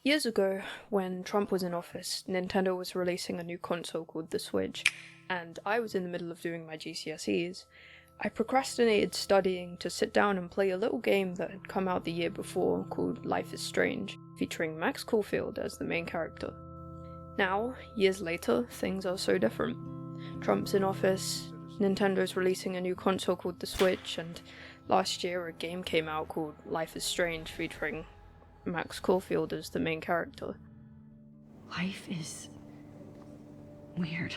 Years ago, when Trump was in office, Nintendo was releasing a new console called the Switch, and I was in the middle of doing my GCSEs. I procrastinated studying to sit down and play a little game that had come out the year before called Life is Strange, featuring Max Caulfield as the main character. Now, years later, things are so different. Trump's in office, Nintendo's releasing a new console called the Switch, and last year a game came out called Life is Strange featuring Max Caulfield as the main character. Life is weird.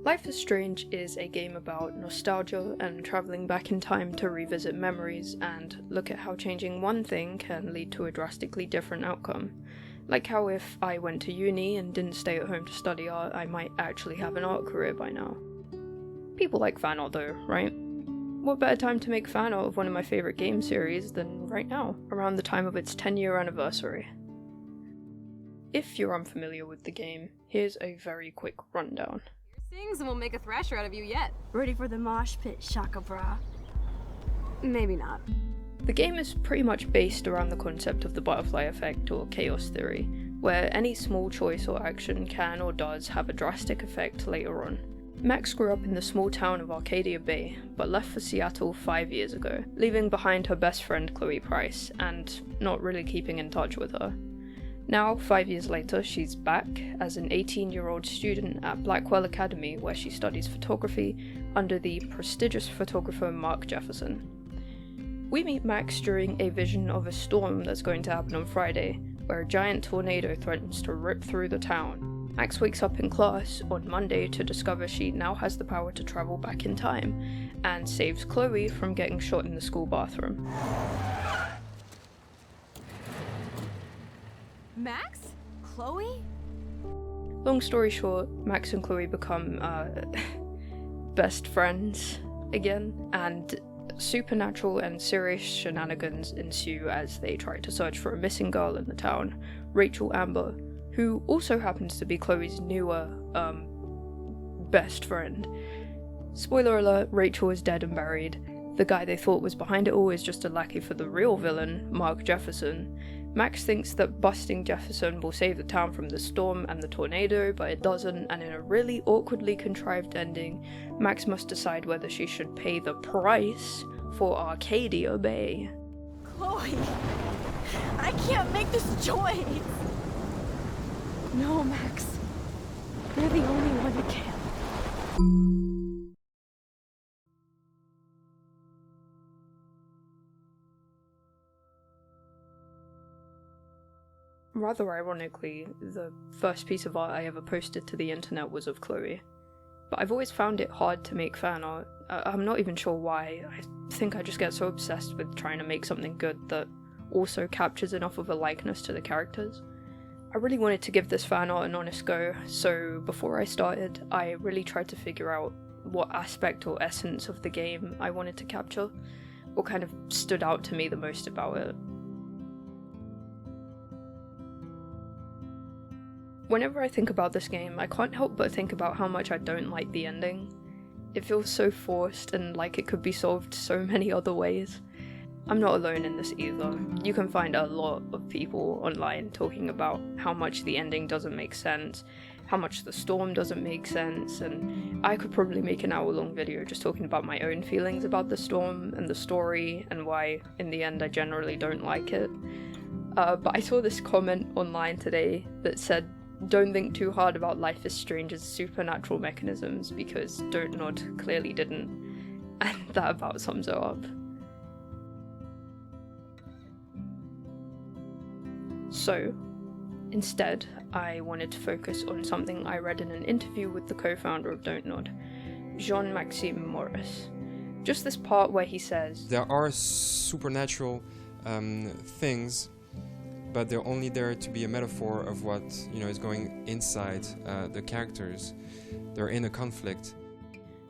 Life is Strange is a game about nostalgia and travelling back in time to revisit memories and look at how changing one thing can lead to a drastically different outcome. Like how if I went to uni and didn't stay at home to study art, I might actually have an art career by now. People like fan art though, right? What better time to make fan art of one of my favourite game series than right now, around the time of its 10-year anniversary. If you're unfamiliar with the game, here's a very quick rundown. Sings and we'll make a thrasher out of you yet. Ready for the mosh pit, Shaka Bra? Maybe not. The game is pretty much based around the concept of the butterfly effect or chaos theory, where any small choice or action can or does have a drastic effect later on. Max grew up in the small town of Arcadia Bay, but left for Seattle 5 years ago, leaving behind her best friend Chloe Price, and not really keeping in touch with her. Now, 5 years later, she's back as an 18-year-old student at Blackwell Academy, where she studies photography under the prestigious photographer Mark Jefferson. We meet Max during a vision of a storm that's going to happen on Friday, where a giant tornado threatens to rip through the town. Max wakes up in class on Monday to discover she now has the power to travel back in time, and saves Chloe from getting shot in the school bathroom. Max? Chloe? Long story short, Max and Chloe become, best friends again, and supernatural and serious shenanigans ensue as they try to search for a missing girl in the town, Rachel Amber, who also happens to be Chloe's newer, best friend. Spoiler alert, Rachel is dead and buried. The guy they thought was behind it all is just a lackey for the real villain, Mark Jefferson. Max thinks that busting Jefferson will save the town from the storm and the tornado, but it doesn't, and in a really awkwardly contrived ending, Max must decide whether she should pay the price for Arcadia Bay. Chloe! I can't make this choice! No, Max. You're the only one who can. Rather ironically, the first piece of art I ever posted to the internet was of Chloe. But I've always found it hard to make fan art. I'm not even sure why. I think I just get so obsessed with trying to make something good that also captures enough of a likeness to the characters. I really wanted to give this fan art an honest go, so before I started, I really tried to figure out what aspect or essence of the game I wanted to capture, what kind of stood out to me the most about it. Whenever I think about this game, I can't help but think about how much I don't like the ending. It feels so forced and like it could be solved so many other ways. I'm not alone in this either. You can find a lot of people online talking about how much the ending doesn't make sense, how much the storm doesn't make sense, and I could probably make an hour-long video just talking about my own feelings about the storm and the story and why, in the end, I generally don't like it. But I saw this comment online today that said, "Don't think too hard about Life is Strange's supernatural mechanisms because Don't Nod clearly didn't," and that about sums it up. So, instead, I wanted to focus on something I read in an interview with the co-founder of Don't Nod, Jean-Maxime Maurice. Just this part where he says, "There are supernatural things, but they're only there to be a metaphor of what is going inside the characters. They're in a conflict."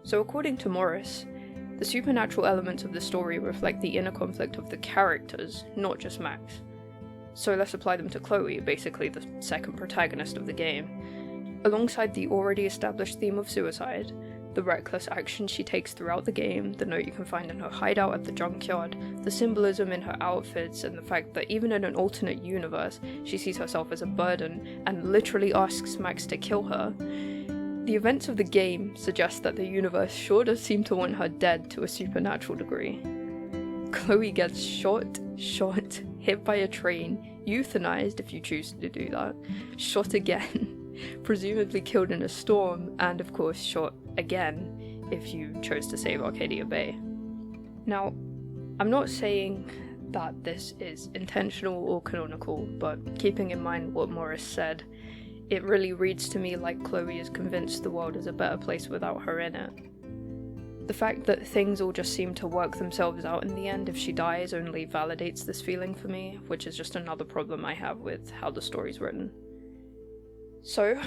So according to Maurice, the supernatural elements of the story reflect the inner conflict of the characters, not just Max. So let's apply them to Chloe, basically the second protagonist of the game. Alongside the already established theme of suicide, The reckless action she takes throughout the game, the note you can find in her hideout at the junkyard, the symbolism in her outfits, and the fact that even in an alternate universe, she sees herself as a burden and literally asks Max to kill her. The events of the game suggest that the universe sure does seem to want her dead to a supernatural degree. Chloe gets shot, hit by a train, euthanized if you choose to do that, shot again, presumably killed in a storm, and of course shot again if you chose to save Arcadia Bay. Now, I'm not saying that this is intentional or canonical, but keeping in mind what Morris said, it really reads to me like Chloe is convinced the world is a better place without her in it. The fact that things all just seem to work themselves out in the end if she dies only validates this feeling for me, which is just another problem I have with how the story's written. So,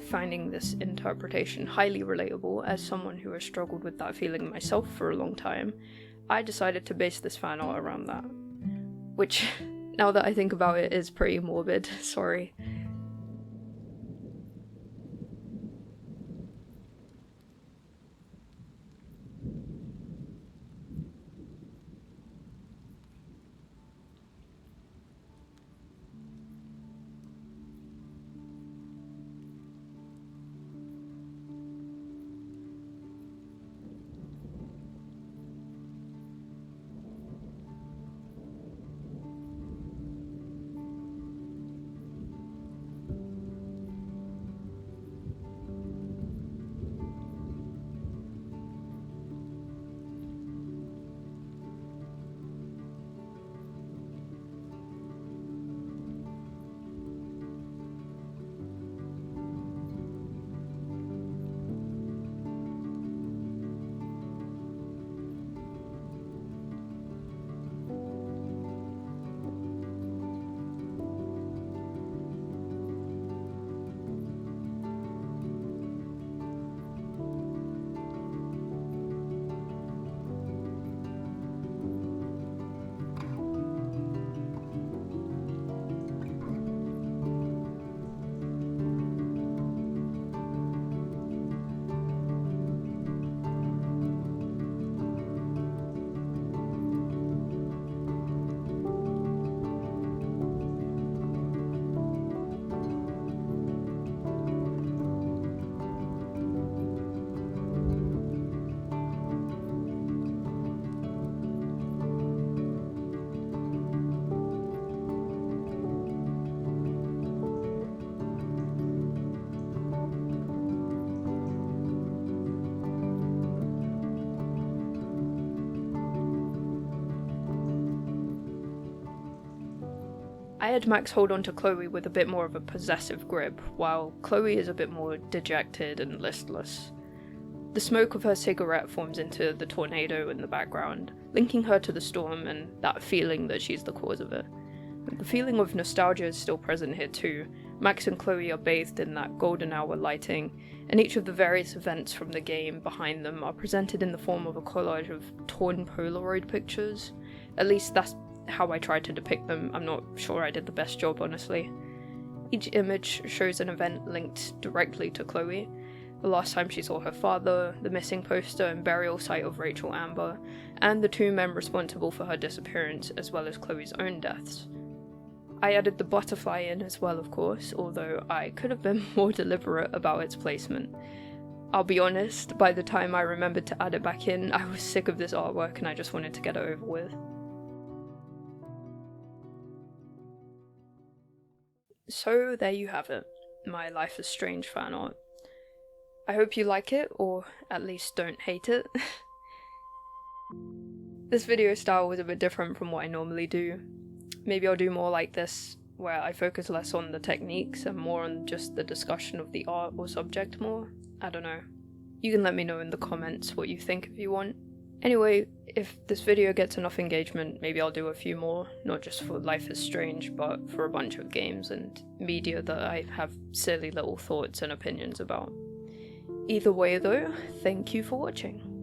finding this interpretation highly relatable as someone who has struggled with that feeling myself for a long time, I decided to base this fan art around that. Which, now that I think about it, is pretty morbid, sorry. I had Max hold on to Chloe with a bit more of a possessive grip, while Chloe is a bit more dejected and listless. The smoke of her cigarette forms into the tornado in the background, linking her to the storm and that feeling that she's the cause of it. The feeling of nostalgia is still present here too. Max and Chloe are bathed in that golden hour lighting, and each of the various events from the game behind them are presented in the form of a collage of torn Polaroid pictures. At least that's how I tried to depict them. I'm not sure I did the best job, honestly. Each image shows an event linked directly to Chloe. The last time she saw her father, the missing poster and burial site of Rachel Amber, and the two men responsible for her disappearance, as well as Chloe's own deaths. I added the butterfly in as well, of course, although I could have been more deliberate about its placement. I'll be honest, by the time I remembered to add it back in, I was sick of this artwork and I just wanted to get it over with. So there you have it, my Life is Strange fan art. I hope you like it, or at least don't hate it. This video style was a bit different from what I normally do. Maybe I'll do more like this, where I focus less on the techniques and more on just the discussion of the art or subject more. I don't know. You can let me know in the comments what you think if you want. Anyway, if this video gets enough engagement, maybe I'll do a few more, not just for Life is Strange, but for a bunch of games and media that I have silly little thoughts and opinions about. Either way though, thank you for watching.